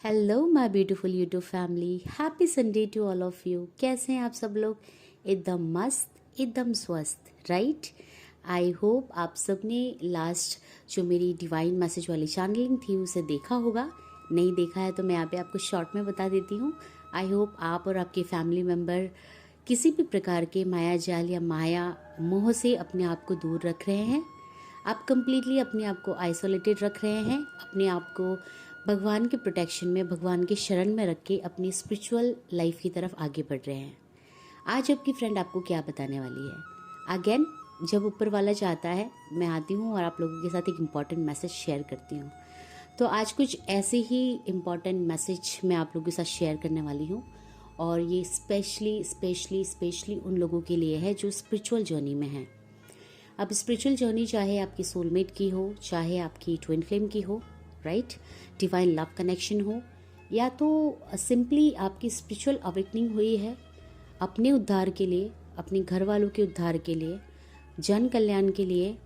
Hello my beautiful YouTube family, happy Sunday to all of you. कैसे हैं आप सब लोग? एकदम मस्त, एकदम स्वस्थ, राइट? आई होप आप सब ने लास्ट जो मेरी डिवाइन मैसेज वाली चैनलिंग थी उसे देखा होगा। नहीं देखा है तो मैं यहाँ पे आपको शॉर्ट में बता देती हूँ। आई होप आप और आपके फैमिली मेम्बर किसी भी प्रकार के माया जाल या माया मोह से अपने आप को दूर रख रहे हैं। आप कंप्लीटली अपने आप को आइसोलेटेड रख रहे हैं, अपने आप को भगवान के प्रोटेक्शन में, भगवान के शरण में रख के अपनी स्पिरिचुअल लाइफ की तरफ आगे बढ़ रहे हैं। आज आपकी फ्रेंड आपको क्या बताने वाली है? अगेन, जब ऊपर वाला चाहता है मैं आती हूँ और आप लोगों के साथ एक इम्पॉर्टेंट मैसेज शेयर करती हूँ। तो आज कुछ ऐसे ही इम्पॉर्टेंट मैसेज मैं आप लोगों के साथ शेयर करने वाली हूँ, और ये स्पेशली उन लोगों के लिए है जो स्पिरिचुअल जर्नी में हैं। अब स्पिरिचुअल जर्नी चाहे आपकी सोलमेट की हो, चाहे आपकी ट्विन फ्लेम की हो, राइट, डिवाइन लव कनेक्शन हो, या तो सिंपली आपकी स्पिरिचुअल अवेकनिंग हुई है अपने उद्धार के लिए, अपने घर वालों के उद्धार के लिए, जन कल्याण के लिए,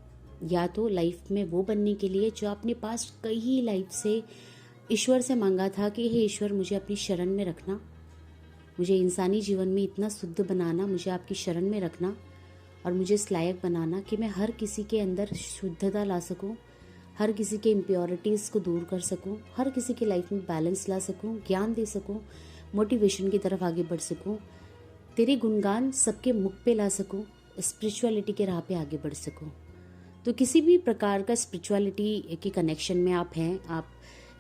या तो लाइफ में वो बनने के लिए जो आपने पास कई लाइफ से ईश्वर से मांगा था कि हे ईश्वर, मुझे अपनी शरण में रखना, मुझे इंसानी जीवन में इतना शुद्ध बनाना, मुझे आपकी शरण में रखना और मुझे इस लायक बनाना कि मैं हर किसी के अंदर शुद्धता ला सकूं, हर किसी के इम्प्योरिटीज़ को दूर कर सकूं, हर किसी की लाइफ में बैलेंस ला सकूं, ज्ञान दे सकूं, मोटिवेशन की तरफ आगे बढ़ सकूं, तेरे गुणगान सबके मुख पे ला सकूं, स्पिरिचुअलिटी के राह पे आगे बढ़ सकूं। तो किसी भी प्रकार का स्पिरिचुअलिटी के कनेक्शन में आप हैं, आप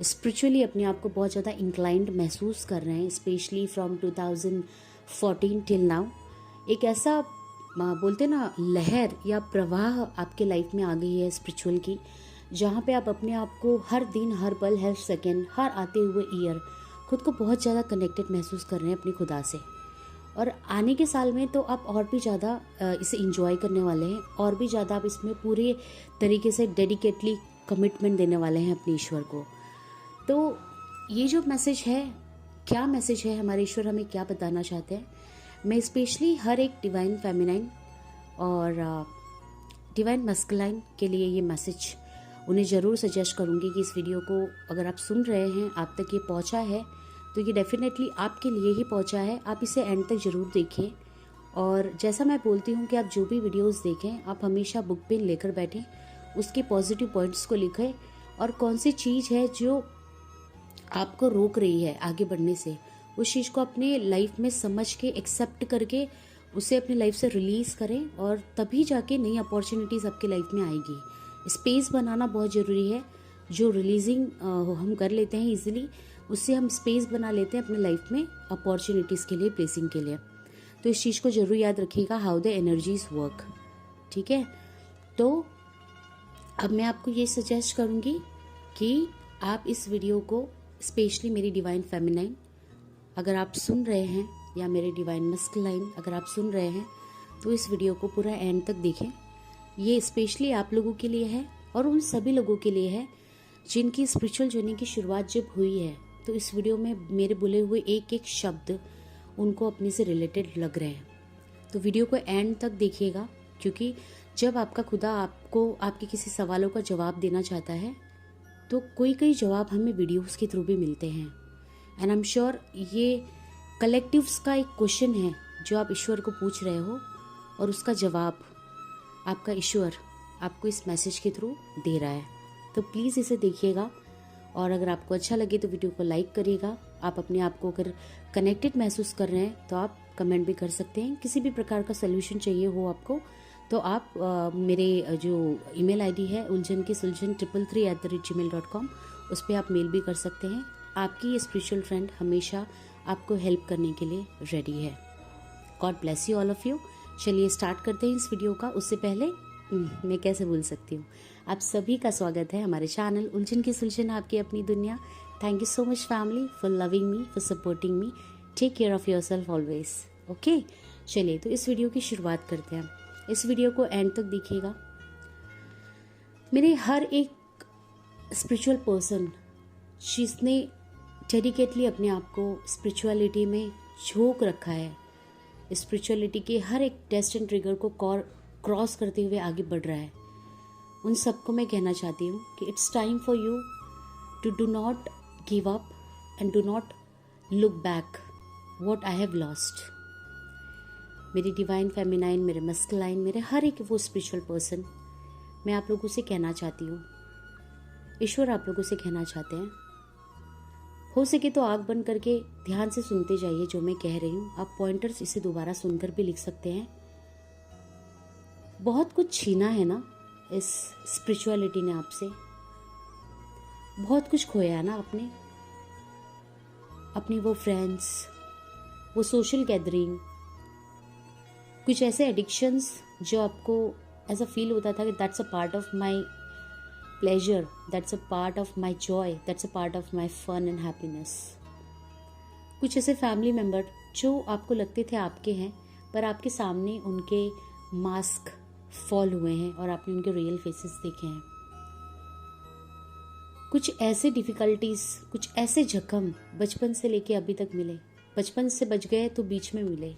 स्पिरिचुअली अपने आप को बहुत ज़्यादा इंक्लाइंड महसूस कर रहे हैं, स्पेशली फ्रॉम 2014 टिल नाउ, एक ऐसा बोलते ना लहर या प्रवाह आपके लाइफ में आ गई है स्पिरिचुअल की, जहाँ पे आप अपने आप को हर दिन, हर पल, हर सेकेंड, हर आते हुए ईयर खुद को बहुत ज़्यादा कनेक्टेड महसूस कर रहे हैं अपनी खुदा से। और आने के साल में तो आप और भी ज़्यादा इसे इंजॉय करने वाले हैं, और भी ज़्यादा आप इसमें पूरे तरीके से डेडिकेटली कमिटमेंट देने वाले हैं अपने ईश्वर को। तो ये जो मैसेज है, क्या मैसेज है, हमारे ईश्वर हमें क्या बताना चाहते हैं, मैं स्पेशली हर एक डिवाइन फेमिनाइन और डिवाइन मस्कुलाइन के लिए ये मैसेज उन्हें ज़रूर सजेस्ट करूँगी कि इस वीडियो को अगर आप सुन रहे हैं, आप तक ये पहुँचा है, तो ये डेफिनेटली आपके लिए ही पहुँचा है। आप इसे एंड तक ज़रूर देखें, और जैसा मैं बोलती हूँ कि आप जो भी वीडियोस देखें, आप हमेशा बुक पेन लेकर बैठें, उसके पॉजिटिव पॉइंट्स को लिखें, और कौन सी चीज़ है जो आपको रोक रही है आगे बढ़ने से, उस चीज़ को अपने लाइफ में समझ के, एक्सेप्ट करके उसे अपनी लाइफ से रिलीज़ करें, और तभी जाके नई अपॉर्चुनिटीज़ आपकी लाइफ में आएगी। स्पेस बनाना बहुत ज़रूरी है। जो रिलीजिंग हम कर लेते हैं इजीली, उससे हम स्पेस बना लेते हैं अपने लाइफ में अपॉर्चुनिटीज़ के लिए, ब्लेसिंग के लिए। तो इस चीज़ को ज़रूर याद रखिएगा, हाउ द एनर्जीज वर्क, ठीक है? तो अब मैं आपको ये सजेस्ट करूँगी कि आप इस वीडियो को, स्पेशली मेरी डिवाइन फेमिनाइन अगर आप सुन रहे हैं, या मेरे डिवाइन मस्कुलाइन अगर आप सुन रहे हैं, तो इस वीडियो को पूरा एंड तक देखें। ये स्पेशली आप लोगों के लिए है, और उन सभी लोगों के लिए है जिनकी स्पिरिचुअल जर्नी की शुरुआत जब हुई है, तो इस वीडियो में मेरे बोले हुए एक एक शब्द उनको अपने से रिलेटेड लग रहे हैं। तो वीडियो को एंड तक देखिएगा, क्योंकि जब आपका खुदा आपको आपके किसी सवालों का जवाब देना चाहता है, तो कोई जवाब हमें वीडियोस के थ्रू भी मिलते हैं। एंड आई एम श्योर ये कलेक्टिव्स का एक क्वेश्चन है जो आप ईश्वर को पूछ रहे हो, और उसका जवाब आपका ईश्वर आपको इस मैसेज के थ्रू दे रहा है। तो प्लीज़ इसे देखिएगा, और अगर आपको अच्छा लगे तो वीडियो को लाइक करिएगा। आप अपने आप को अगर कनेक्टेड महसूस कर रहे हैं तो आप कमेंट भी कर सकते हैं। किसी भी प्रकार का सोल्यूशन चाहिए हो आपको, तो आप मेरे जो ईमेल आईडी है uljan333@gmail.com, उस पर आप मेल भी कर सकते हैं। आपकी ये स्पिरिचुअल फ्रेंड हमेशा आपको हेल्प करने के लिए रेडी है। God bless you all of you. चलिए स्टार्ट करते हैं इस वीडियो का। उससे पहले मैं कैसे भूल सकती हूँ, आप सभी का स्वागत है हमारे चैनल उलझन की सुलझन, आपकी अपनी दुनिया। Thank you so much family for loving me, for supporting me. Take care of yourself always, okay? चलिए, तो इस वीडियो की शुरुआत करते हैं। इस वीडियो को एंड तक देखिएगा। मेरे हर एक स्पिरिचुअल पर्सन जिसने डेडिकेटली अपने आप को स्पिरिचुअलिटी में झोंक रखा है, स्पिरिचुअलिटी के हर एक टेस्ट एंड ट्रिगर को क्रॉस करते हुए आगे बढ़ रहा है, उन सबको मैं कहना चाहती हूँ कि it's time for you to do not give up, and do not look back what I have lost. मेरी डिवाइन फेमिनाइन, मेरे मस्कुलाइन, मेरे हर एक वो स्पिरिचुअल पर्सन, मैं आप लोगों से कहना चाहती हूँ, ईश्वर आप लोगों से कहना चाहते हैं, हो सके तो आँख बंद करके ध्यान से सुनते जाइए जो मैं कह रही हूँ। आप पॉइंटर्स इसे दोबारा सुनकर भी लिख सकते हैं। बहुत कुछ छीना है ना इस स्पिरिचुअलिटी ने आपसे, बहुत कुछ खोया है ना आपने, अपनी वो फ्रेंड्स, वो सोशल गैदरिंग, कुछ ऐसे एडिक्शंस जो आपको ऐसा फील होता था कि that's a part of my pleasure, that's a part of my joy, that's a part of my fun and happiness. कुछ ऐसे फैमिली मेम्बर जो आपको लगते थे आपके हैं, पर आपके सामने उनके मास्क फॉल हुए हैं और आपने उनके रियल फेसेस देखे हैं। कुछ ऐसे डिफ़िकल्टीज, कुछ ऐसे जख्म बचपन से लेके अभी तक मिले, बचपन से बच गए तो बीच में मिले।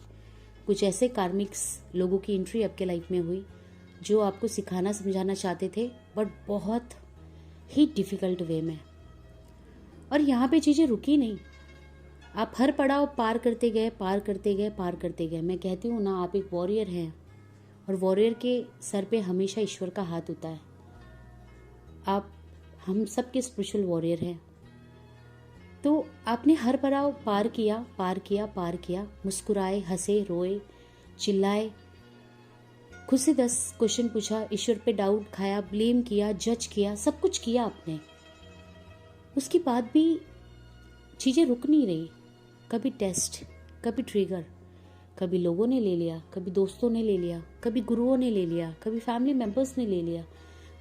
कुछ ऐसे कार्मिक्स लोगों की एंट्री आपके लाइफ में हुई जो आपको सिखाना समझाना चाहते थे, बट बहुत ही डिफ़िकल्ट वे में। और यहाँ पे चीज़ें रुकी नहीं, आप हर पड़ाव पार करते गए, पार करते गए, पार करते गए। मैं कहती हूँ ना, आप एक वॉरियर हैं और वॉरियर के सर पे हमेशा ईश्वर का हाथ होता है। आप हम सब के स्पिरिचुअल वॉरियर हैं। तो आपने हर पड़ाव पार किया, पार किया, पार किया, मुस्कुराए, हंसे, रोए, चिल्लाए, खुद से 10 क्वेश्चन पूछा, ईश्वर पे डाउट खाया, ब्लेम किया, जज किया, सब कुछ किया आपने। उसके बाद भी चीज़ें रुक नहीं रही। कभी टेस्ट, कभी ट्रिगर, कभी लोगों ने ले लिया, कभी दोस्तों ने ले लिया, कभी गुरुओं ने ले लिया, कभी फैमिली मेम्बर्स ने ले लिया,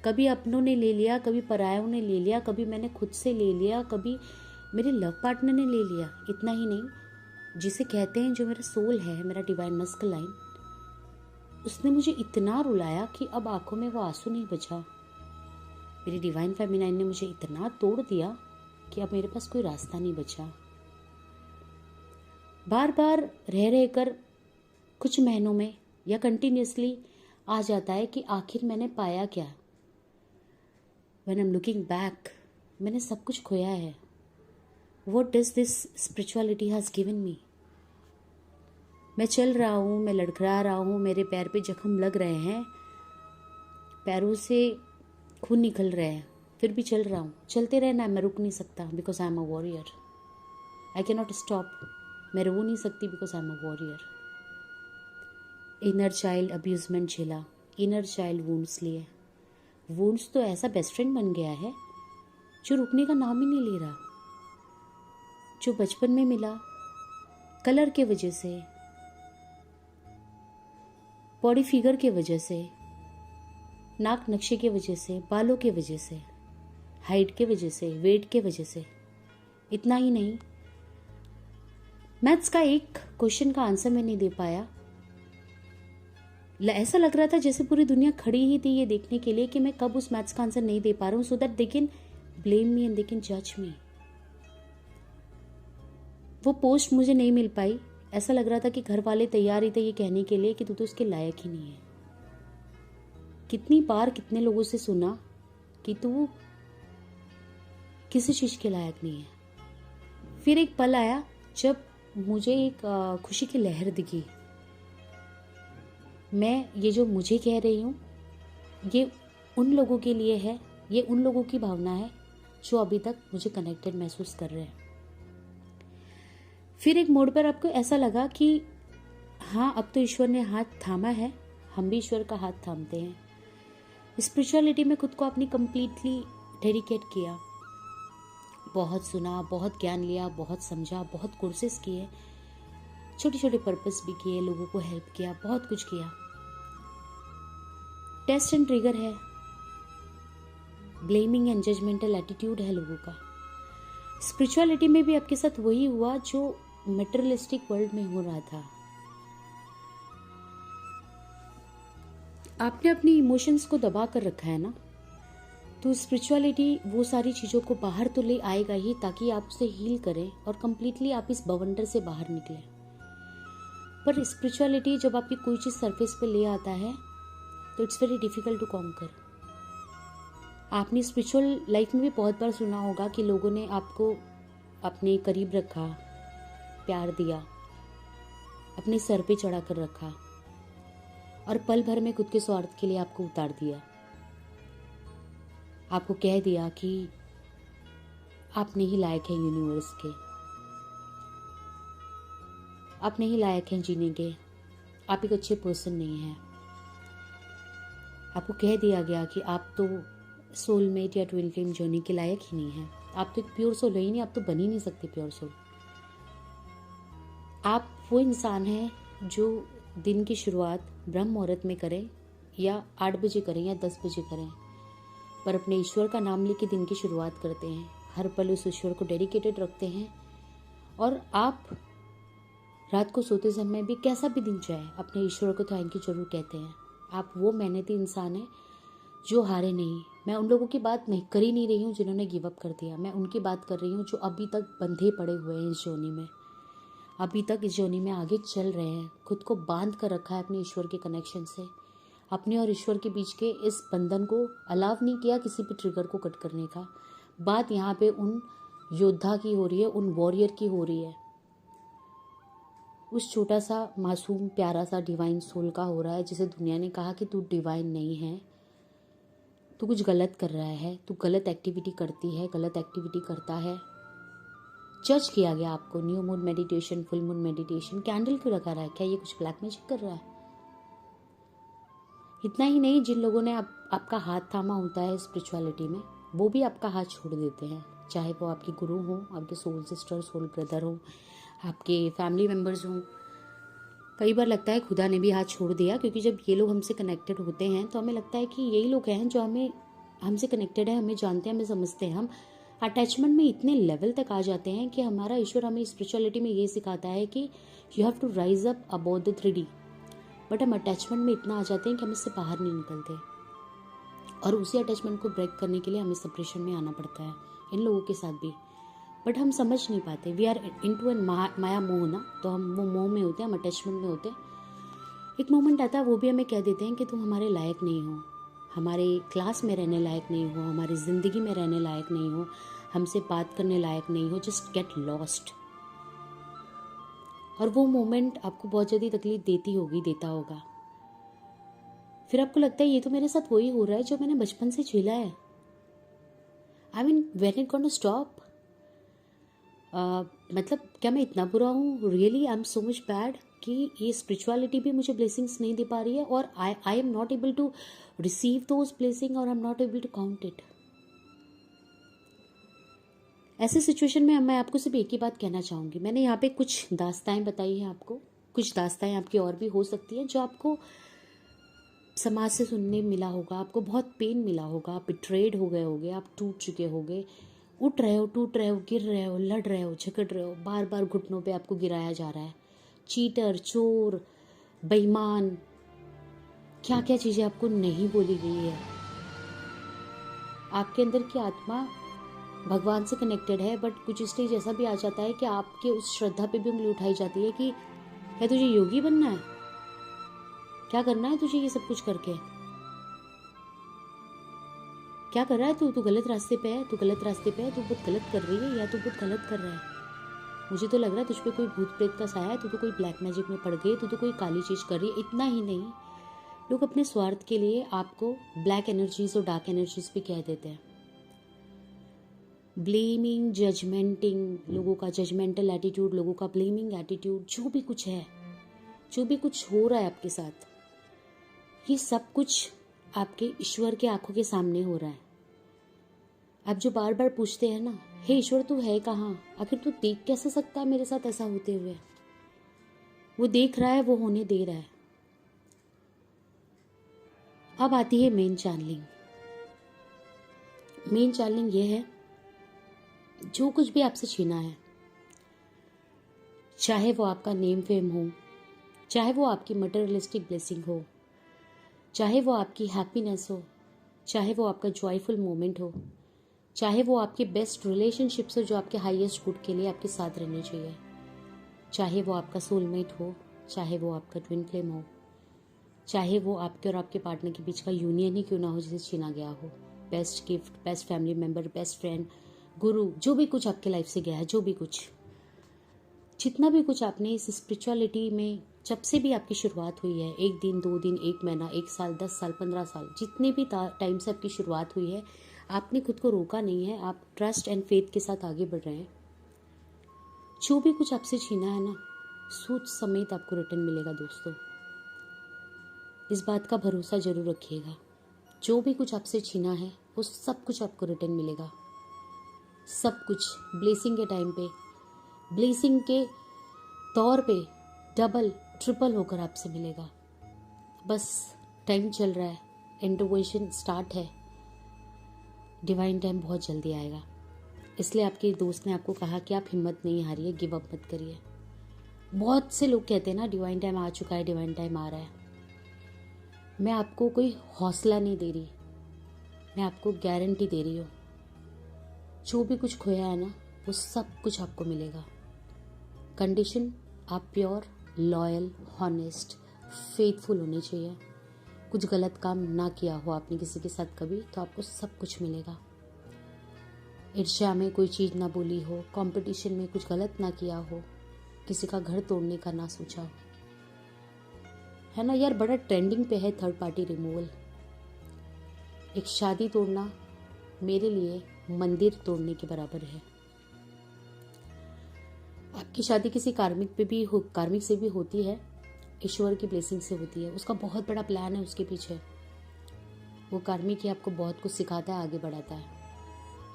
कभी अपनों ने ले लिया, कभी परायों ने ले लिया, कभी मैंने खुद से ले लिया, कभी मेरे लव पार्टनर ने ले लिया। इतना ही नहीं, जिसे कहते हैं जो मेरा सोल है, मेरा डिवाइन मस्कुलाइन, उसने मुझे इतना रुलाया कि अब आंखों में वो आंसू नहीं बचा। मेरी डिवाइन फेमिनाइन ने मुझे इतना तोड़ दिया कि अब मेरे पास कोई रास्ता नहीं बचा। बार बार रह कर कुछ महीनों में या कंटिन्यूसली आ जाता है कि आखिर मैंने पाया क्या। When I'm looking back, मैंने सब कुछ खोया है। What does this spirituality has given me? मैं चल रहा हूँ, मैं लड़खड़ा रहा हूँ, मेरे पैर पे जख्म लग रहे हैं, पैरों से खून निकल रहे हैं, फिर भी चल रहा हूँ। चलते रहना, मैं रुक नहीं सकता because I am a warrior. I can not stop, मैं रो नहीं सकती because I am a warrior. Inner child abusement झेला, इनर चाइल्ड वुंड्स लिए। वुंड्स तो ऐसा बेस्ट फ्रेंड बन गया है जो रुकने का नाम ही नहीं ले रहा। जो बचपन में मिला, कलर के वजह से, बॉडी फिगर के वजह से, नाक नक्शे के वजह से, बालों के वजह से, हाइट के वजह से, वेट के वजह से। इतना ही नहीं, मैथ्स का एक क्वेश्चन का आंसर मैं नहीं दे पाया। ऐसा लग रहा था जैसे पूरी दुनिया खड़ी ही थी ये देखने के लिए कि मैं कब उस मैथ्स का आंसर नहीं दे पा रहा हूँ, so that they can blame me and they can जज मी। वो पोस्ट मुझे नहीं मिल पाई। ऐसा लग रहा था कि घर वाले तैयार ही थे ये कहने के लिए कि तू तो उसके लायक ही नहीं है। कितनी बार कितने लोगों से सुना कि तू किसी चीज के लायक नहीं है। फिर एक पल आया जब मुझे एक खुशी की लहर दिखी। मैं ये जो मुझे कह रही हूँ ये उन लोगों के लिए है, ये उन लोगों की भावना है जो अभी तक मुझे कनेक्टेड महसूस कर रहे हैं। फिर एक मोड़ पर आपको ऐसा लगा कि हाँ, अब तो ईश्वर ने हाथ थामा है, हम भी ईश्वर का हाथ थामते हैं। स्पिरिचुअलिटी में खुद को आपने कंप्लीटली डेडिकेट किया। बहुत सुना, बहुत ज्ञान लिया, बहुत समझा, बहुत कोर्सेज किए, छोटे छोटे पर्पस भी किए, लोगों को हेल्प किया, बहुत कुछ किया। टेस्ट एंड ट्रिगर है, ब्लेमिंग एंड जजमेंटल एटीट्यूड है लोगों का। स्पिरिचुअलिटी में भी आपके साथ वही हुआ जो मटेरियलिस्टिक वर्ल्ड में हो रहा था। आपने अपनी इमोशंस को दबा कर रखा है ना, तो स्पिरिचुअलिटी वो सारी चीज़ों को बाहर तो ले आएगा ही, ताकि आप उसे हील करें और कंप्लीटली आप इस बवंडर से बाहर निकलें। पर स्पिरिचुअलिटी जब आपकी कोई चीज़ सरफेस पे ले आता है तो it's very difficult to conquer. आपने स्पिरिचुअल लाइफ में भी बहुत बार सुना होगा कि लोगों ने आपको अपने करीब रखा, प्यार दिया, अपने सर पे चढ़ा कर रखा और पल भर में खुद के स्वार्थ के लिए आपको उतार दिया। आपको कह दिया कि आप नहीं लायक हैं यूनिवर्स के, आप नहीं लायक हैं जीने के, आप एक अच्छे पर्सन नहीं हैं। आपको कह दिया गया कि आप तो सोलमेट या ट्विन फ्लेम जर्नी के लायक ही नहीं हैं। आप तो एक प्योर सोल है ही नहीं, आप तो बन ही नहीं सकते प्योर सोल। आप वो इंसान हैं जो दिन की शुरुआत ब्रह्म मुहूर्त में करें या 8 बजे करें या 10 बजे करें, पर अपने ईश्वर का नाम लेके दिन की शुरुआत करते हैं। हर पल उस ईश्वर को डेडिकेटेड रखते हैं और आप रात को सोते समय भी कैसा भी दिन जाए अपने ईश्वर को थैंक यू जरूर कहते हैं। आप वो मेहनती इंसान हैं जो हारे नहीं। मैं उन लोगों की बात नहीं कर ही नहीं रही हूँ जिन्होंने गिव अप कर दिया। मैं उनकी बात कर रही हूँ जो अभी तक बंधे पड़े हुए हैं इस जर्नी में, अभी तक इस जर्नी में आगे चल रहे हैं, खुद को बांध कर रखा है अपने ईश्वर के कनेक्शन से। अपने और ईश्वर के बीच के इस बंधन को अलाव नहीं किया किसी भी ट्रिगर को कट करने का। बात यहाँ पे उन योद्धा की हो रही है, उन वॉरियर की हो रही है, उस छोटा सा मासूम प्यारा सा डिवाइन सोल का हो रहा है जिसे दुनिया ने कहा कि तू डिवाइन नहीं है, तू कुछ गलत कर रहा है, तू गलत एक्टिविटी करती है, गलत एक्टिविटी करता है। जज किया गया आपको। New moon meditation, full moon meditation, candle क्यों लगा रहा है? क्या ये कुछ ब्लैक मैजिक कर रहा है? इतना ही नहीं, जिन लोगों ने आपका हाथ थामा होता है स्पिरिचुअलिटी में, वो भी आपका हाथ छोड़ देते हैं। चाहे वो आपके गुरु हों, आपके सोल सिस्टर, सोल ब्रदर हों, आपके फैमिली मेम्बर्स हों। कई बार लगता है खुदा ने भी हाथ छोड़ दिया, क्योंकि जब ये लोग हमसे कनेक्टेड होते हैं तो हमें लगता है कि यही लोग हैं जो हमसे कनेक्टेड है, हमें जानते हैं, हमें समझते हैं। हम अटैचमेंट में इतने लेवल तक आ जाते हैं कि हमारा ईश्वर हमें स्पिरिचुअलिटी में ये सिखाता है कि you have to rise up about the 3D, but हम अटैचमेंट में इतना आ जाते हैं कि हम इससे बाहर नहीं निकलते और उसी अटैचमेंट को ब्रेक करने के लिए हमें सेपरेशन में आना पड़ता है, इन लोगों के साथ भी। बट हम समझ नहीं पाते, वी आर इनटू एन माया मोह ना, तो हम वो मोह में होते हैं, हम अटैचमेंट में होते हैं। एक मोमेंट आता है वो भी हमें कह देते हैं कि तुम हमारे लायक नहीं हो, हमारे क्लास में रहने लायक नहीं हो, हमारी ज़िंदगी में रहने लायक नहीं हो, हमसे बात करने लायक नहीं हो, जस्ट गेट लॉस्ट। और वो मोमेंट आपको बहुत ज़्यादा तकलीफ देता होगा। फिर आपको लगता है ये तो मेरे साथ वही हो रहा है जो मैंने बचपन से झेला है। I mean when it gonna stop? मतलब क्या मैं इतना बुरा हूँ? Really I am so much bad कि ये स्पिरिचुअलिटी भी मुझे ब्लेसिंग्स नहीं दे पा रही है और I am not able to receive those blessing और I am not able to count it. ऐसे सिचुएशन में मैं आपको सिर्फ एक ही बात कहना चाहूँगी। मैंने यहाँ पे कुछ दास्ताएं बताई हैं आपको, कुछ दास्ताएं आपकी और भी हो सकती हैं जो आपको समाज से सुनने मिला होगा, आपको बहुत पेन मिला होगा, आप बिट्रेड हो गए होगे, आप टूट चुके होगे, उठ रहे हो, टूट रहे हो, गिर रहे हो, लड़ रहे हो, झगड़ रहे हो, बार बार घुटनों पे आपको गिराया जा रहा है। चीटर, चोर, बेईमान, क्या क्या चीज़ें आपको नहीं बोली गई है। आपके अंदर की आत्मा भगवान से कनेक्टेड है, बट कुछ स्टेज ऐसा भी आ जाता है कि आपके उस श्रद्धा पे भी उंगली उठाई जाती है कि क्या तुझे योगी बनना है? क्या करना है तुझे ये सब कुछ करके? क्या कर रहा है तू गलत रास्ते पे है, तू गलत रास्ते पे है, तू बहुत गलत कर रही है या तू बहुत गलत कर रहा है। मुझे तो लग रहा है तुझ पे कोई भूत प्रेत का साया है, तू तो कोई ब्लैक मैजिक में पड़ गई, तू तो कोई काली चीज कर रही है। इतना ही नहीं, लोग अपने स्वार्थ के लिए आपको ब्लैक एनर्जीज और डार्क एनर्जीज भी कह देते हैं। ब्लेमिंग, जजमेंटिंग, लोगों का जजमेंटल एटीट्यूड, लोगों का ब्लेमिंग एटीट्यूड, जो भी कुछ है, जो भी कुछ हो रहा है आपके साथ, ये सब कुछ आपके ईश्वर के आंखों के सामने हो रहा है। आप जो बार बार पूछते हैं ना, हे ईश्वर तू है कहाँ, आखिर तू देख कैसे सकता है मेरे साथ ऐसा होते हुए? वो देख रहा है, वो होने दे रहा है। अब आती है मेन चैनलिंग। मेन चैनलिंग ये है, जो कुछ भी आपसे छीना है, चाहे वो आपका नेम फेम हो, चाहे वो आपकी मटेरियलिस्टिक ब्लेसिंग हो, चाहे वो आपकी हैप्पीनेस हो, चाहे वो आपका जॉयफुल मोमेंट हो, चाहे वो आपके बेस्ट रिलेशनशिप्स हो जो आपके हाईएस्ट गुड के लिए आपके साथ रहने चाहिए, चाहे वो आपका सोलमेट हो, चाहे वो आपका ट्विन फ्लेम हो, चाहे वो आपके और आपके पार्टनर के बीच का यूनियन ही क्यों ना हो जिसे छीना गया हो, best gift, best family member, best friend, गुरु, जो भी कुछ आपके लाइफ से गया है, जो भी कुछ, जितना भी कुछ आपने इस स्पिरिचुअलिटी में, जब से भी आपकी शुरुआत हुई है, 1 दिन 2 दिन 1 महीना 1 साल 10 साल 15 साल, जितने भी टाइम से आपकी शुरुआत हुई है, आपने खुद को रोका नहीं है, आप ट्रस्ट एंड फेथ के साथ आगे बढ़ रहे हैं। जो भी कुछ आपसे छीना है ना, सूद समेत आपको रिटर्न मिलेगा दोस्तों। इस बात का भरोसा जरूर रखिएगा, जो भी कुछ आपसे छीना है वो सब कुछ आपको रिटर्न मिलेगा। सब कुछ ब्लेसिंग के टाइम पे, ब्लेसिंग के तौर पे डबल ट्रिपल होकर आपसे मिलेगा। बस टाइम चल रहा है, इंटरवेंशन स्टार्ट है, डिवाइन टाइम बहुत जल्दी आएगा। इसलिए आपके दोस्त ने आपको कहा कि आप हिम्मत नहीं हारिए, गिव अप मत करिए। बहुत से लोग कहते हैं ना डिवाइन टाइम आ चुका है, डिवाइन टाइम आ रहा है। मैं आपको कोई हौसला नहीं दे रही, मैं आपको गारंटी दे रही हूँ, जो भी कुछ खोया है ना वो सब कुछ आपको मिलेगा। कंडीशन, आप प्योर, लॉयल, हॉनेस्ट, फेथफुल होने चाहिए। कुछ गलत काम ना किया हो आपने किसी के साथ कभी, तो आपको सब कुछ मिलेगा। ईर्ष्या में कोई चीज़ ना बोली हो, कंपटीशन में कुछ गलत ना किया हो, किसी का घर तोड़ने का ना सोचा हो, है ना यार। बड़ा ट्रेंडिंग पे है थर्ड पार्टी रिमूवल। एक शादी तोड़ना मेरे लिए मंदिर तोड़ने के बराबर है। आपकी शादी किसी कार्मिक से भी होती है, ईश्वर की ब्लेसिंग से होती है। उसका बहुत बड़ा प्लान है उसके पीछे। वो कार्मिक ही आपको बहुत कुछ सिखाता है, आगे बढ़ाता है।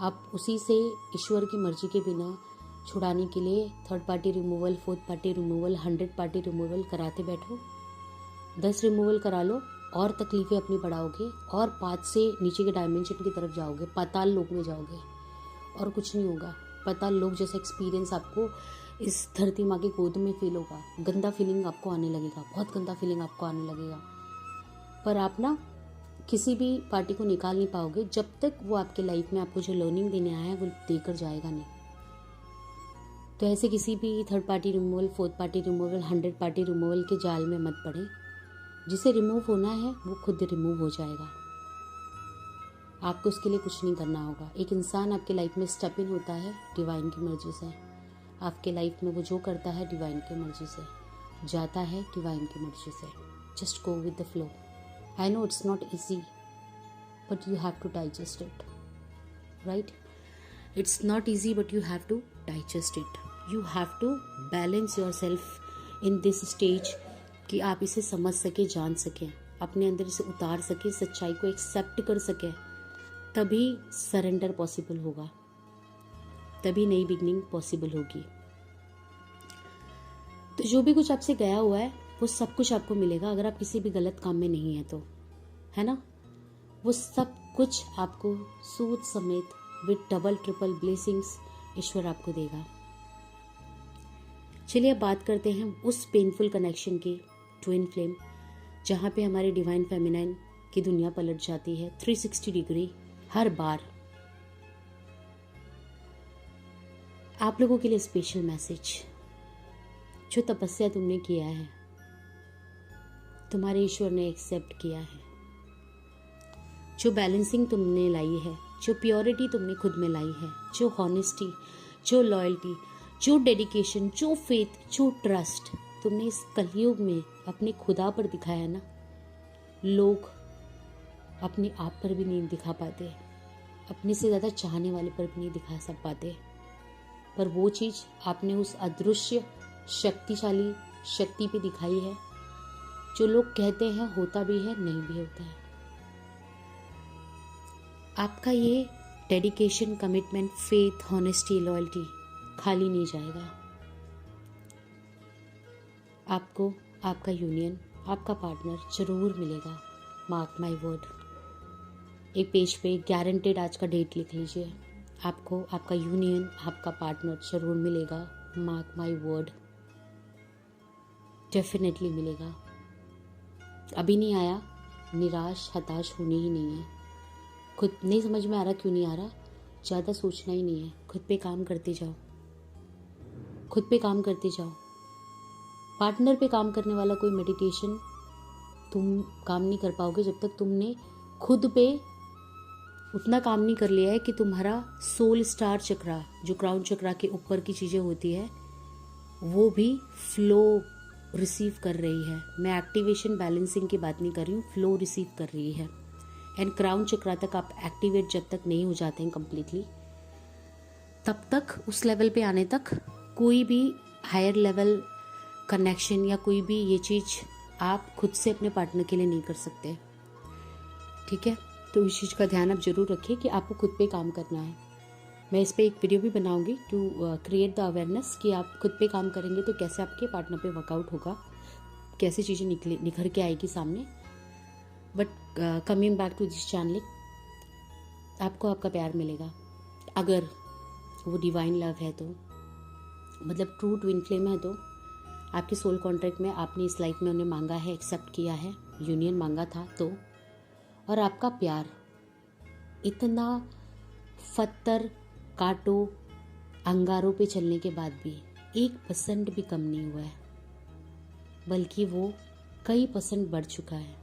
आप उसी से ईश्वर की मर्जी के बिना छुड़ाने के लिए third party removal, fourth party removal, 100 party removal कराते बैठो। 10 रिमूवल करा लो और तकलीफें अपनी बढ़ाओगे और 5 से नीचे के डायमेंशन की तरफ जाओगे, पाताल लोक में जाओगे और कुछ नहीं होगा। पाताल लोक जैसा एक्सपीरियंस आपको इस धरती माँ की गोद में फील होगा। गंदा फीलिंग आपको आने लगेगा, बहुत गंदा फीलिंग आपको आने लगेगा। पर आप ना किसी भी पार्टी को निकाल नहीं पाओगे जब तक वो आपके लाइफ में आपको जो लर्निंग देने आया है वो देकर जाएगा नहीं। तो ऐसे किसी भी third party removal, fourth party removal, 100 party removal के जाल में मत पड़े। जिसे रिमूव होना है वो खुद रिमूव हो जाएगा, आपको उसके लिए कुछ नहीं करना होगा। एक इंसान आपके लाइफ में स्टेप इन होता है डिवाइन की मर्जी से। आपके लाइफ में वो जो करता है डिवाइन की मर्जी से, जाता है डिवाइन की मर्जी से। Just go with the flow. I know it's not easy but you have to digest it, right? It's not easy but you have to digest it. You have to balance yourself in this stage कि आप इसे समझ सके, जान सकें, अपने अंदर इसे उतार सके, सच्चाई को एक्सेप्ट कर सके। तभी सरेंडर पॉसिबल होगा, तभी नई बिगनिंग पॉसिबल होगी। तो जो भी कुछ आपसे गया हुआ है वो सब कुछ आपको मिलेगा, अगर आप किसी भी गलत काम में नहीं है तो, है ना। वो सब कुछ आपको सूद समेत विद डबल ट्रिपल ब्लेसिंग्स ईश्वर आपको देगा। चलिए अब बात करते हैं उस पेनफुल कनेक्शन की, ट्विन फ्लेम, जहाँ पे हमारे डिवाइन फेमिनाइन की दुनिया पलट जाती है 360 डिग्री हर बार। आप लोगों के लिए स्पेशल मैसेज। जो तपस्या तुमने किया है तुम्हारे ईश्वर ने एक्सेप्ट किया है। जो बैलेंसिंग तुमने लाई है, जो प्योरिटी तुमने खुद में लाई है, जो हॉनेस्टी, जो लॉयल्टी, जो डेडिकेशन, जो फेथ, जो ट्रस्ट तुमने इस कलयुग में अपने खुदा पर दिखाया ना, लोग अपने आप पर भी नहीं दिखा पाते, अपने से ज़्यादा चाहने वाले पर भी नहीं दिखा सब पाते। पर वो चीज़ आपने उस अदृश्य शक्तिशाली शक्ति पे दिखाई है, जो लोग कहते हैं होता भी है, नहीं भी होता है। आपका ये dedication, commitment, faith, honesty, loyalty खाली नहीं जाएगा। आपको आपका यूनियन, आपका पार्टनर जरूर मिलेगा, मार्क माय वर्ड। एक पेज पे गारंटेड आज का डेट लिख लीजिए, आपको आपका यूनियन, आपका पार्टनर जरूर मिलेगा, मार्क माय वर्ड। डेफिनेटली मिलेगा। अभी नहीं आया, निराश हताश होने ही नहीं है। खुद नहीं समझ में आ रहा क्यों नहीं आ रहा, ज़्यादा सोचना ही नहीं है, खुद पे काम करते जाओ, खुद पे काम करते जाओ। पार्टनर पे काम करने वाला कोई मेडिटेशन तुम काम नहीं कर पाओगे जब तक तुमने खुद पे उतना काम नहीं कर लिया है कि तुम्हारा सोल स्टार चक्रा, जो क्राउन चक्रा के ऊपर की चीज़ें होती है, वो भी फ्लो रिसीव कर रही है। मैं एक्टिवेशन बैलेंसिंग की बात नहीं कर रही हूँ, फ्लो रिसीव कर रही है। एंड क्राउन चक्रा तक आप एक्टिवेट जब तक नहीं हो जाते हैं कम्प्लीटली, तब तक उस लेवल पे आने तक कोई भी हायर लेवल कनेक्शन या कोई भी ये चीज़ आप खुद से अपने पार्टनर के लिए नहीं कर सकते। ठीक है, तो इस चीज़ का ध्यान आप जरूर रखिए कि आपको खुद पे काम करना है। मैं इस पर एक वीडियो भी बनाऊंगी टू क्रिएट द अवेयरनेस कि आप खुद पे काम करेंगे तो कैसे आपके पार्टनर पे वर्कआउट होगा, कैसे चीज़ें निखर के आएगी सामने। But coming back to this channel, आपको आपका प्यार मिलेगा अगर वो डिवाइन लव है तो, मतलब ट्रू ट्विन फ्लेम है तो। आपके सोल कॉन्ट्रैक्ट में आपने इस लाइफ में उन्हें मांगा है, एक्सेप्ट किया है, यूनियन मांगा था तो, और आपका प्यार इतना पत्थर कांटों अंगारों पे चलने के बाद भी 1% भी कम नहीं हुआ है, बल्कि वो कई % बढ़ चुका है।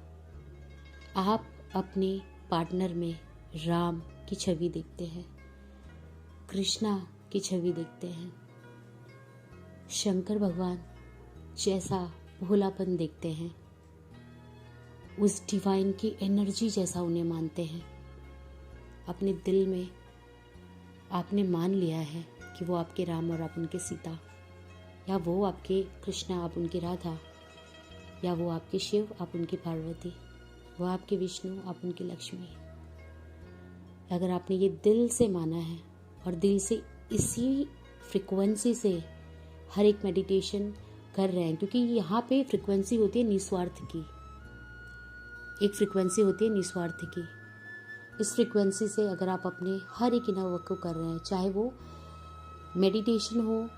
आप अपने पार्टनर में राम की छवि देखते हैं, कृष्णा की छवि देखते हैं, शंकर भगवान जैसा भोलापन देखते हैं, उस डिवाइन की एनर्जी जैसा उन्हें मानते हैं। अपने दिल में आपने मान लिया है कि वो आपके राम और आप उनके सीता, या वो आपके कृष्णा आप उनकी राधा, या वो आपके शिव आप उनकी पार्वती, वो आपके विष्णु आप उनकी लक्ष्मी। अगर आपने ये दिल से माना है और दिल से इसी फ्रिक्वेंसी से हर एक मेडिटेशन कर रहे हैं, क्योंकि यहाँ पे फ्रिक्वेंसी होती है निस्वार्थ की, एक फ्रिक्वेंसी होती है निस्वार्थ की। इस फ्रिक्वेंसी से अगर आप अपने हर एक इनर वर्क को कर रहे हैं, चाहे वो मेडिटेशन हो,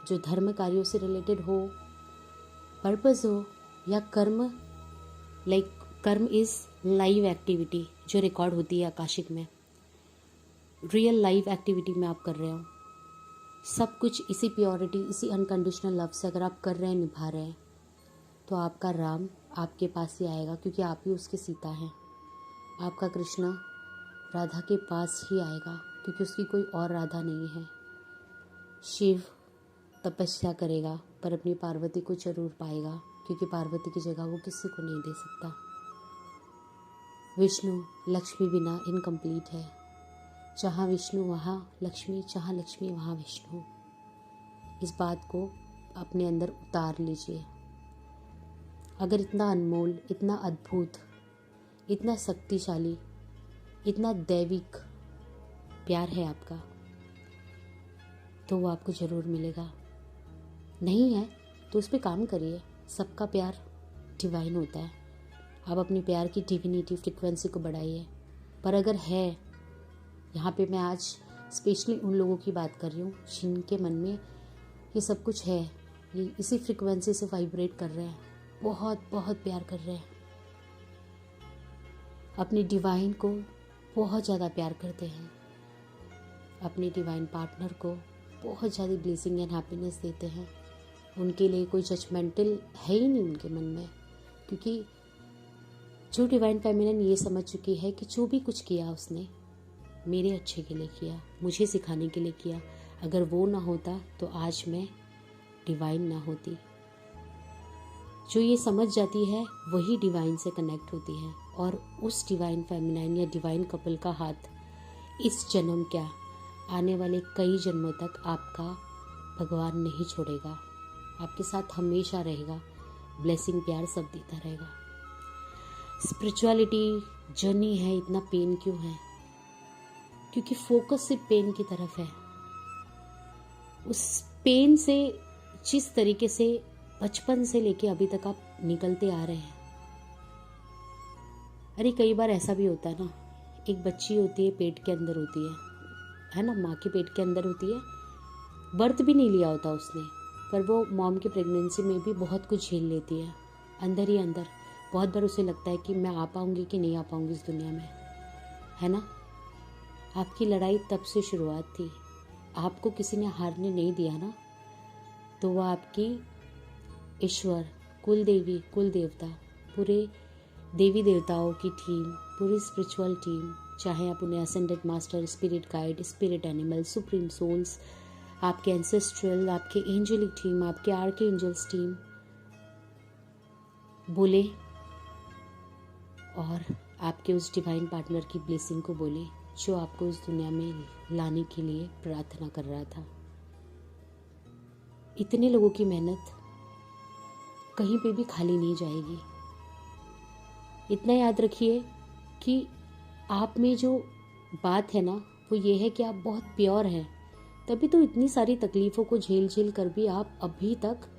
जो धर्म कार्यों से रिलेटेड हो, पर्पस हो, या कर्म, लाइक कर्म इज लाइव एक्टिविटी जो रिकॉर्ड होती है आकाशिक में, रियल लाइव एक्टिविटी में आप कर रहे हो, सब कुछ इसी प्योरिटी, इसी अनकंडीशनल लव से अगर आप कर रहे हैं, निभा रहे हैं, तो आपका राम आपके पास ही आएगा, क्योंकि आप ही उसके सीता हैं। आपका कृष्णा राधा के पास ही आएगा, क्योंकि उसकी कोई और राधा नहीं है। शिव तपस्या करेगा पर अपनी पार्वती को जरूर पाएगा, क्योंकि पार्वती की जगह वो किसी को नहीं दे सकता। विष्णु लक्ष्मी बिना इनकम्प्लीट है। जहाँ विष्णु वहाँ लक्ष्मी, जहाँ लक्ष्मी वहाँ विष्णु। इस बात को अपने अंदर उतार लीजिए। अगर इतना अनमोल, इतना अद्भुत, इतना शक्तिशाली, इतना दैविक प्यार है आपका, तो वो आपको ज़रूर मिलेगा। नहीं है तो उस पर काम करिए। सबका प्यार डिवाइन होता है। आप अपने प्यार की डिविनिटी फ्रिक्वेंसी को बढ़ाइए। पर अगर है, यहाँ पे मैं आज स्पेशली उन लोगों की बात कर रही हूँ जिनके मन में ये सब कुछ है, ये इसी फ्रिक्वेंसी से वाइब्रेट कर रहे हैं, बहुत बहुत प्यार कर रहे हैं, अपने डिवाइन को बहुत ज़्यादा प्यार करते हैं, अपने डिवाइन पार्टनर को बहुत ज़्यादा ब्लेसिंग एंड हैप्पीनेस देते हैं। उनके लिए कोई जजमेंटल है ही नहीं उनके मन में, क्योंकि जो डिवाइन फेमिनिन ये समझ चुकी है कि जो भी कुछ किया उसने मेरे अच्छे के लिए किया, मुझे सिखाने के लिए किया। अगर वो ना होता तो आज मैं डिवाइन ना होती। जो ये समझ जाती है वही डिवाइन से कनेक्ट होती है, और उस डिवाइन फेमिनाइन या डिवाइन कपल का हाथ इस जन्म क्या, आने वाले कई जन्मों तक आपका भगवान नहीं छोड़ेगा, आपके साथ हमेशा रहेगा, ब्लेसिंग प्यार सब देता रहेगा। स्पिरिचुअलिटी जर्नी है, इतना पेन क्यों है? क्योंकि फोकस सिर्फ पेन की तरफ है। उस पेन से जिस तरीके से बचपन से लेके अभी तक आप निकलते आ रहे हैं, अरे कई बार ऐसा भी होता है ना, एक बच्ची होती है, पेट के अंदर होती है ना, माँ के पेट के अंदर होती है, बर्थ भी नहीं लिया होता उसने, पर वो मॉम की प्रेगनेंसी में भी बहुत कुछ झेल लेती है अंदर ही अंदर। बहुत बार उसे लगता है कि मैं आ पाऊंगी कि नहीं आ पाऊंगी इस दुनिया में, है ना। आपकी लड़ाई तब से शुरुआत थी। आपको किसी ने हारने नहीं दिया ना, तो वह आपकी ईश्वर, कुल देवी, कुल देवता, पूरे देवी देवताओं की टीम, पूरी स्पिरिचुअल टीम चाहे आप उन्हें ascended master, spirit guide, spirit animal, supreme souls, आपके एंसेस्ट्रल, आपके एंजलिक टीम, आपके आर्के एंजल्स टीम बोले और आपके उस डिवाइन पार्टनर की ब्लेसिंग को बोले जो आपको इस दुनिया में लाने के लिए प्रार्थना कर रहा था। इतने लोगों की मेहनत कहीं पे भी खाली नहीं जाएगी। इतना याद रखिए कि आप में जो बात है ना वो ये है कि आप बहुत प्योर हैं, तभी तो इतनी सारी तकलीफ़ों को झेल झेल कर भी आप अभी तक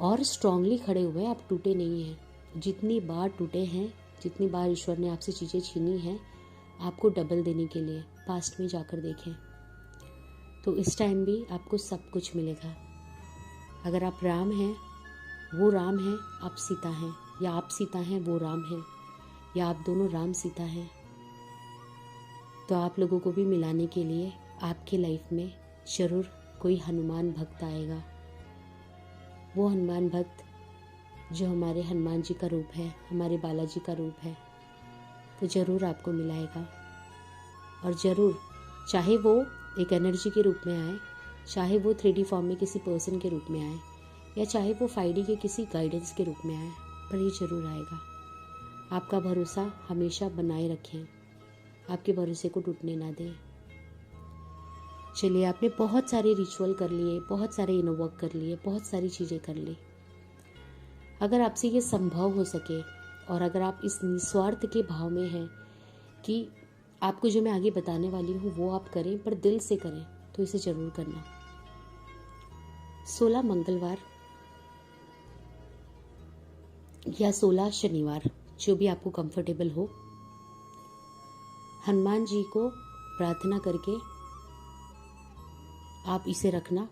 और स्ट्रांगली खड़े हुए हैं। आप टूटे नहीं हैं। जितनी बार टूटे हैं, जितनी बार ईश्वर ने आपसे चीज़ें छीनी हैं आपको डबल देने के लिए, पास्ट में जाकर देखें तो इस टाइम भी आपको सब कुछ मिलेगा। अगर आप राम हैं, वो राम है, आप सीता हैं, या आप सीता हैं वो राम है, या आप दोनों राम सीता हैं, तो आप लोगों को भी मिलाने के लिए आपकी लाइफ में ज़रूर कोई हनुमान भक्त आएगा। वो हनुमान भक्त जो हमारे हनुमान जी का रूप है, हमारे बालाजी का रूप है, वो ज़रूर आपको मिलाएगा। और ज़रूर, चाहे वो एक एनर्जी के रूप में आए, चाहे वो 3D फॉर्म में किसी पर्सन के रूप में आए, या चाहे वो 5D के किसी गाइडेंस के रूप में आए, पर ये ज़रूर आएगा। आपका भरोसा हमेशा बनाए रखें, आपके भरोसे को टूटने ना दें। चलिए, आपने बहुत सारे रिचुअल कर लिए, बहुत सारे इनर वर्क कर लिए, बहुत सारी चीज़ें कर ली। अगर आपसे ये संभव हो सके और अगर आप इस निस्वार्थ के भाव में हैं कि आपको जो मैं आगे बताने वाली हूँ वो आप करें, पर दिल से करें, तो इसे ज़रूर करना। 16 मंगलवार या 16 शनिवार, जो भी आपको कंफर्टेबल हो, हनुमान जी को प्रार्थना करके आप इसे रखना।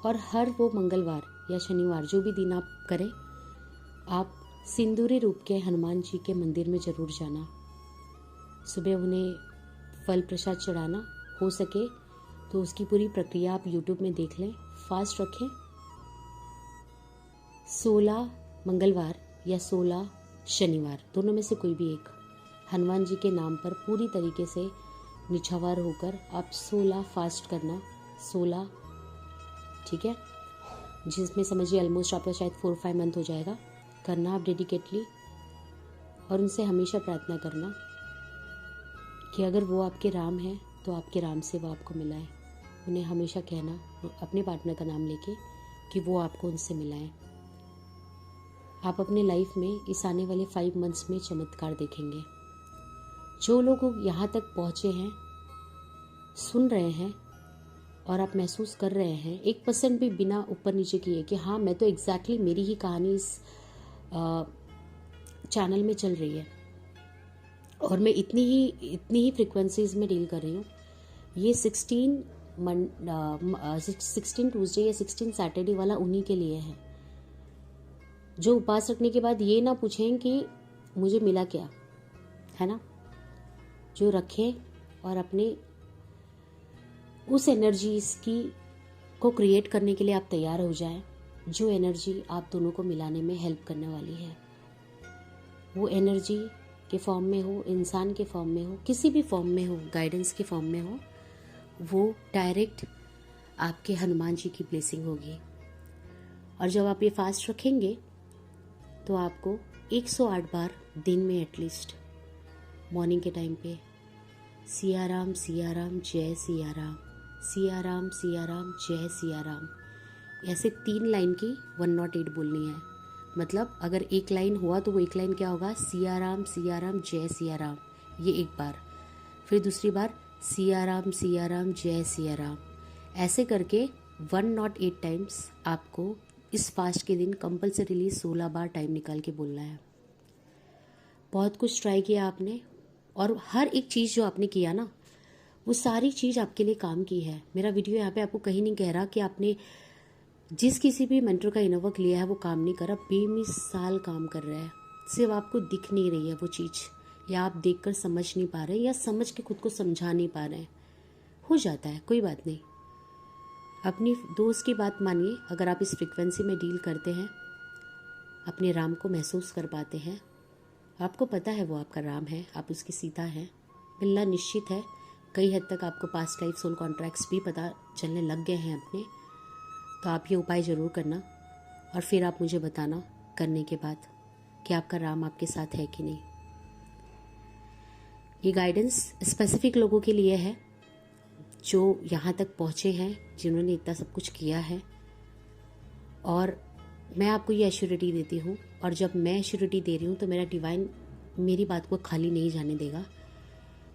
और हर वो मंगलवार या शनिवार जो भी दिन आप करें, आप सिंदूरी रूप के हनुमान जी के मंदिर में ज़रूर जाना। सुबह उन्हें फल प्रसाद चढ़ाना, हो सके तो उसकी पूरी प्रक्रिया आप YouTube में देख लें। फास्ट रखें। 16 मंगलवार या 16 शनिवार, दोनों में से कोई भी एक, हनुमान जी के नाम पर पूरी तरीके से निछावर होकर आप 16 फास्ट करना। 16, ठीक है, जिसमें समझिए ऑलमोस्ट आपका शायद 4-5 मंथ हो जाएगा। करना आप डेडिकेटली, और उनसे हमेशा प्रार्थना करना कि अगर वो आपके राम हैं तो आपके राम से वो आपको मिलाए। उन्हें हमेशा कहना अपने पार्टनर का नाम लेके कि वो आपको उनसे मिलाएं। आप अपने लाइफ में इस आने वाले 5 मंथ्स में चमत्कार देखेंगे। जो लोग यहाँ तक पहुँचे हैं, सुन रहे हैं और आप महसूस कर रहे हैं, 1% भी बिना ऊपर नीचे किए कि हाँ मैं तो एग्जैक्टली मेरी ही कहानी इस चैनल में चल रही है और मैं इतनी ही फ्रिक्वेंसीज में डील कर रही हूँ। ये 16 ट्यूसडे या 16 सैटरडे वाला उन्हीं के लिए है, जो उपवास रखने के बाद ये ना पूछें कि मुझे मिला क्या, है ना। जो रखें और अपने उस एनर्जीज की को क्रिएट करने के लिए आप तैयार हो जाएं, जो एनर्जी आप दोनों को मिलाने में हेल्प करने वाली है। वो एनर्जी के फॉर्म में हो, इंसान के फॉर्म में हो, किसी भी फॉर्म में हो, गाइडेंस के फॉर्म में हो, वो डायरेक्ट आपके हनुमान जी की ब्लेसिंग होगी। और जब आप ये फास्ट रखेंगे तो आपको 108 बार दिन में एटलीस्ट मॉर्निंग के टाइम पे सिया राम जय सिया राम, सिया राम जय सिया राम, ऐसे 3 लाइन की 108 बोलनी है। मतलब अगर एक लाइन हुआ तो वो एक लाइन क्या होगा, सिया राम जय सिया राम, ये एक बार, फिर दूसरी बार सिया राम जय सिया राम, ऐसे करके 108 टाइम्स आपको इस फास्ट के दिन कंपल्सरीली 16 बार टाइम निकाल के बोलना है। बहुत कुछ ट्राई किया आपने, और हर एक चीज़ जो आपने किया ना, वो सारी चीज़ आपके लिए काम की है। मेरा वीडियो यहाँ पे आपको कहीं नहीं कह रहा कि आपने जिस किसी भी मेंटर का इनर वर्क लिया है वो काम नहीं कर रहा, बेमिसाल काम कर रहा है। सिर्फ आपको दिख नहीं रही है वो चीज़, या आप देखकर समझ नहीं पा रहे, या समझ के खुद को समझा नहीं पा रहे हैं। हो जाता है, कोई बात नहीं। अपनी दोस्त की बात मानिए। अगर आप इस फ्रिक्वेंसी में डील करते हैं, अपने राम को महसूस कर पाते हैं, आपको पता है वो आपका राम है, आप उसकी सीता हैं, मिलना निश्चित है। कई हद तक आपको पास्ट लाइफ सोल कॉन्ट्रैक्ट्स भी पता चलने लग गए हैं अपने। तो आप ये उपाय ज़रूर करना और फिर आप मुझे बताना करने के बाद कि आपका राम आपके साथ है कि नहीं। ये गाइडेंस स्पेसिफिक लोगों के लिए है जो यहाँ तक पहुँचे हैं, जिन्होंने इतना सब कुछ किया है। और मैं आपको ये एश्योरिटी देती हूँ, और जब मैं एश्योरिटी दे रही हूँ तो मेरा डिवाइन मेरी बात को खाली नहीं जाने देगा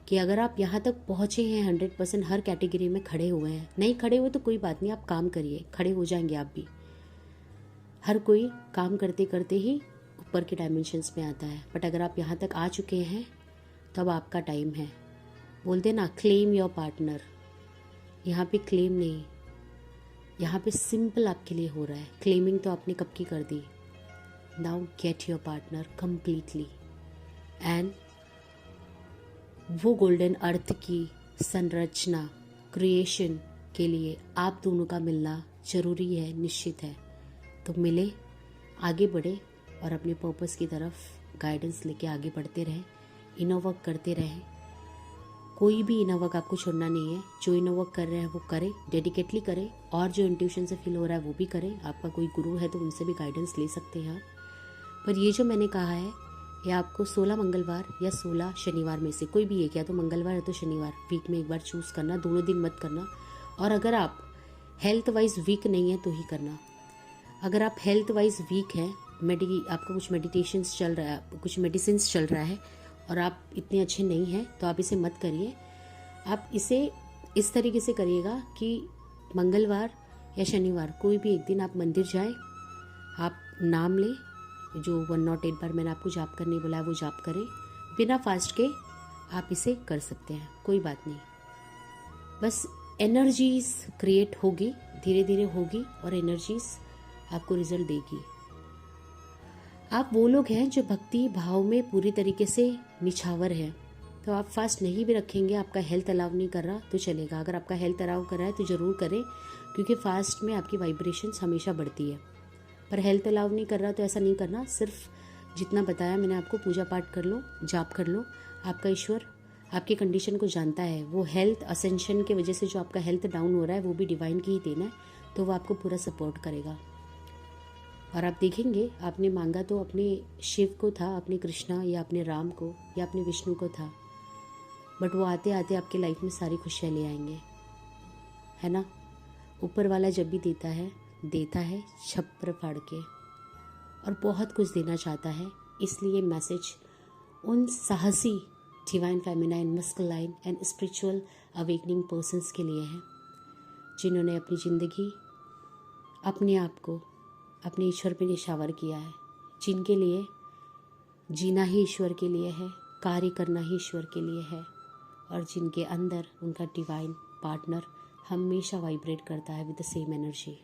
कि अगर आप यहाँ तक पहुँचे हैं 100% हर कैटेगरी में खड़े हुए हैं। नहीं खड़े हुए तो कोई बात नहीं, आप काम करिए, खड़े हो जाएंगे आप भी। हर कोई काम करते करते ही ऊपर के डायमेंशंस में आता है। बट अगर आप यहाँ तक आ चुके हैं तो अब आपका टाइम है। बोलते ना, क्लेम योर पार्टनर। यहाँ पे क्लेम नहीं, यहाँ पे सिंपल आपके लिए हो रहा है। क्लेमिंग तो आपने कब की कर दी। Now get your partner completely. And वो गोल्डन अर्थ की संरचना क्रिएशन के लिए आप दोनों का मिलना जरूरी है, निश्चित है। तो मिले, आगे बढ़े और अपने पर्पस की तरफ गाइडेंस लेके आगे बढ़ते रहें। इनर वर्क करते रहें। कोई भी इनर वर्क आपको छोड़ना नहीं है। जो इनर वर्क कर रहे हैं वो करें, डेडिकेटली करें, और जो इंट्यूशन से फील हो रहा है वो भी करें। आपका कोई गुरु है तो उनसे भी गाइडेंस ले सकते हैं आप। पर ये जो मैंने कहा है ये आपको 16 मंगलवार या 16 शनिवार में से कोई भी एक, या तो मंगलवार या तो शनिवार, वीक में एक बार चूज़ करना। दोनों दिन मत करना। और अगर आप हेल्थ वाइज वीक नहीं है तो ही करना। अगर आप हेल्थ वाइज वीक हैं, आपका कुछ मेडिटेशंस चल रहा है, कुछ मेडिसिन्स चल रहा है और आप इतने अच्छे नहीं हैं, तो आप इसे मत करिए। आप इसे इस तरीके से करिएगा कि मंगलवार या शनिवार कोई भी एक दिन आप मंदिर जाएं, आप नाम लें, जो 108 बार मैंने आपको जाप करने बोला है वो जाप करें। बिना फास्ट के आप इसे कर सकते हैं, कोई बात नहीं। बस एनर्जीज क्रिएट होगी, धीरे धीरे होगी, और एनर्जीज आपको रिजल्ट देगी। आप वो लोग हैं जो भक्ति भाव में पूरी तरीके से निछावर हैं, तो आप फास्ट नहीं भी रखेंगे। आपका हेल्थ अलाउ नहीं कर रहा तो चलेगा। अगर आपका हेल्थ अलाउ कर रहा है तो ज़रूर करें, क्योंकि फास्ट में आपकी वाइब्रेशंस हमेशा बढ़ती है। पर हेल्थ अलाउ नहीं कर रहा तो ऐसा नहीं करना। सिर्फ जितना बताया मैंने आपको, पूजा पाठ कर लो, जाप कर लो। आपका ईश्वर आपकी कंडीशन को जानता है। वो हेल्थ असेंशन की वजह से जो आपका हेल्थ डाउन हो रहा है वो भी डिवाइन की ही देना है, तो वो आपको पूरा सपोर्ट करेगा। और आप देखेंगे, आपने मांगा तो अपने शिव को था, अपने कृष्णा या अपने राम को या अपने विष्णु को था, बट वो आते आते आपके लाइफ में सारी खुशियाँ ले आएंगे, है ना। ऊपर वाला जब भी देता है छप्पर फाड़ के, और बहुत कुछ देना चाहता है। इसलिए मैसेज उन साहसी divine feminine masculine and spiritual awakening persons के लिए है, जिन्होंने अपनी ज़िंदगी अपने आप को अपने ईश्वर पे निछावर किया है, जिनके लिए जीना ही ईश्वर के लिए है, कार्य करना ही ईश्वर के लिए है, और जिनके अंदर उनका डिवाइन पार्टनर हमेशा वाइब्रेट करता है with the same energy.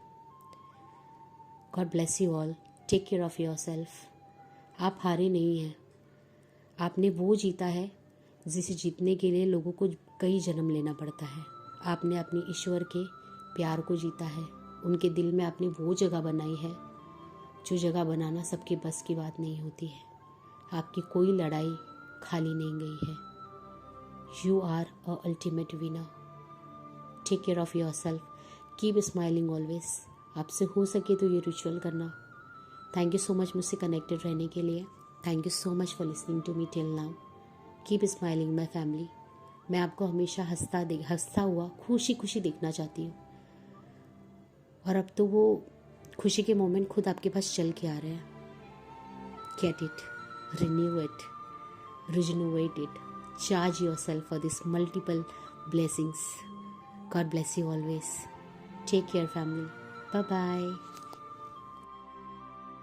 God bless you all. Take care of yourself. आप हारे नहीं हैं। आपने वो जीता है जिसे जीतने के लिए लोगों को कई जन्म लेना पड़ता है। आपने अपने ईश्वर के प्यार को जीता है। उनके दिल में आपने वो जगह बनाई है जो जगह बनाना सबके बस की बात नहीं होती है। आपकी कोई लड़ाई खाली नहीं गई है। You are a ultimate winner. Take care of yourself. Keep smiling always. आपसे हो सके तो ये रिचुअल करना। थैंक यू सो मच मुझसे कनेक्टेड रहने के लिए। Thank you so much for listening to me till now. Keep smiling my family. मैं आपको हमेशा हंसता हुआ खुशी खुशी देखना चाहती हूँ। और अब तो वो खुशी के मोमेंट खुद आपके पास चल के आ रहे हैं। Get it, renew it, rejuvenate it, charge yourself for this multiple blessings. God bless you always. Take care family. Bye bye.